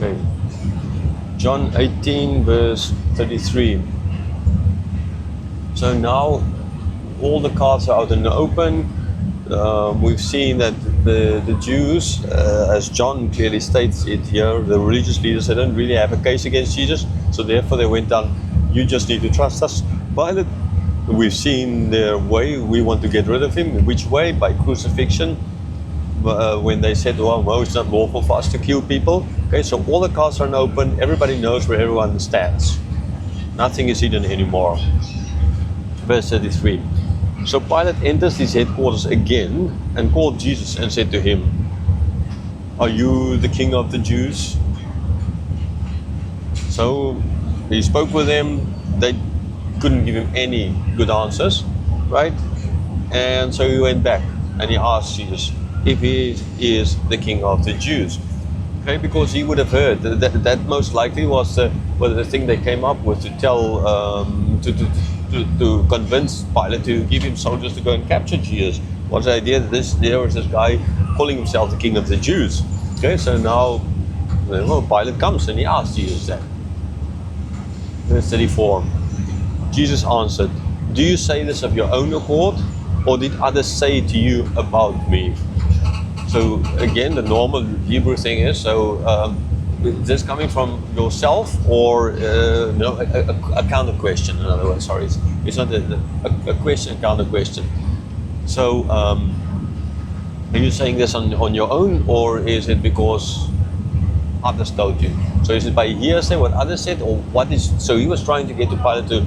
Okay. John 18 verse 33. So now all the cards are out in the open. We've seen that the Jews, as John clearly states it here, the religious leaders, they don't really have a case against Jesus, so therefore they went down, you just need to trust us. Pilate, we've seen their way, we want to get rid of him. Which way? By crucifixion. When they said, well, no, it's not lawful for us to kill people. Okay, so all the cards are open, everybody knows where everyone stands. Nothing is hidden anymore. Verse 33. So Pilate enters his headquarters again and called Jesus and said to him, are you the king of the Jews? So he spoke with them, they couldn't give him any good answers, right? And so he went back and he asked Jesus if he is the king of the Jews. Okay, because he would have heard that most likely was the thing they came up with to tell, to convince Pilate to give him soldiers to go and capture Jesus. What's the idea that there was this guy calling himself the king of the Jews? Okay, so now Pilate comes and he asks Jesus that. Verse 34. Jesus answered, do you say this of your own accord, or did others say to you about me? So again, the normal Hebrew thing is, is this coming from yourself or no, a counter question? In other words, sorry, it's not a question, a counter question. So are you saying this on your own, or is it because others told you? So is it by hearsay what others said, or what is? So he was trying to get to Pilate to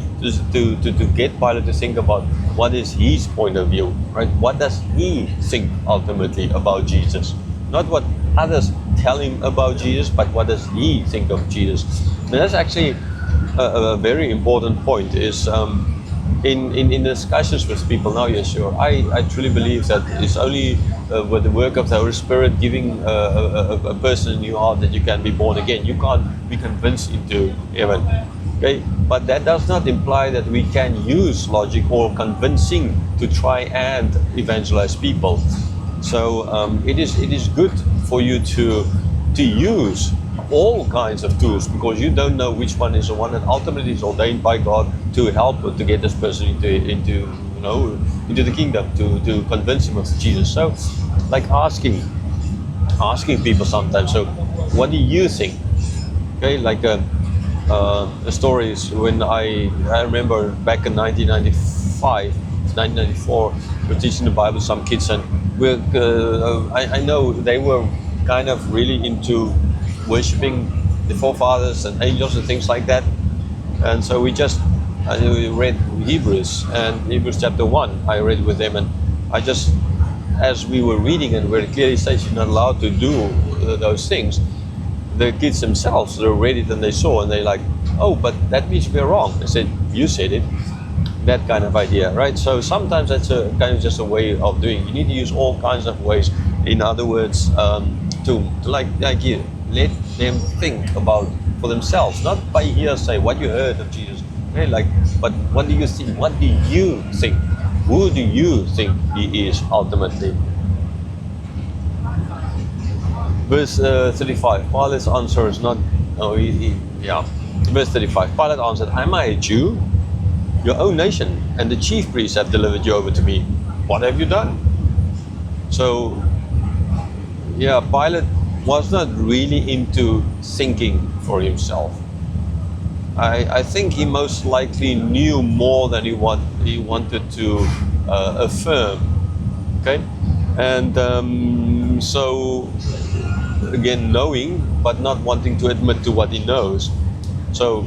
get Pilate to think about what is his point of view, right? What does he think ultimately about Jesus? Not what others tell him about Jesus, but what does he think of Jesus? And that's actually a very important point. Is in discussions with people now, yes, sure. I truly believe that it's only with the work of the Holy Spirit giving a person a new heart that you can be born again. You can't be convinced into heaven. Okay, but that does not imply that we can use logic or convincing to try and evangelize people. So it is good for you to use all kinds of tools, because you don't know which one is the one that ultimately is ordained by God to help to get this person into the kingdom, to convince him of Jesus. So like asking people sometimes, so what do you think? Okay, like the stories when I remember back in 1994, we were teaching the Bible to some kids, and I know they were kind of really into worshipping the forefathers and angels and things like that. And so we read Hebrews, and Hebrews chapter 1 I read with them, and I just, as we were reading and where it clearly says you're not allowed to do those things, the kids themselves, they read it and they saw, and they like, oh, but that means we're wrong. I said, you said it. That kind of idea, right? So sometimes that's a kind of just a way of doing. You need to use all kinds of ways. In other words, to like you let them think about for themselves, not by hearsay what you heard of Jesus. Okay, but what do you think? What do you think? Who do you think he is ultimately? Verse 35. Pilate's answer is not. Verse 35. Pilate answered, "Am I a Jew? Your own nation and the chief priests have delivered you over to me. What have you done?" So, Pilate was not really into thinking for himself. I think he most likely knew more than he wanted to affirm. Okay, and so again, knowing but not wanting to admit to what he knows. So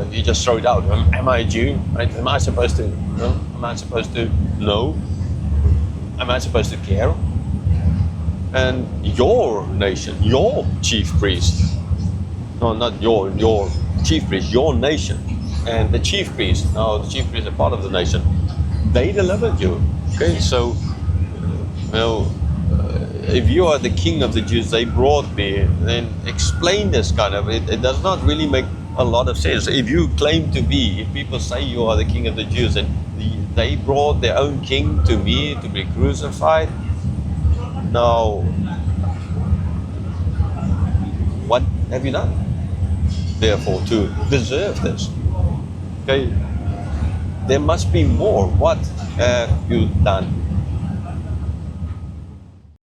he just throw it out. Am I a Jew? Right? Am I supposed to know? Am I supposed to know? Am I supposed to care? And your nation, your chief priest, no, not your chief priest, your nation, and the chief priest. Now the chief priests are part of the nation. They delivered you. Okay, so if you are the king of the Jews, they brought me. Then explain this kind of. It does not really make a lot of sense. If you claim to be, if people say you are the king of the Jews, and they brought their own king to me to be crucified. Now, What have you done? Therefore, to deserve this. Okay, there must be more. What have you done?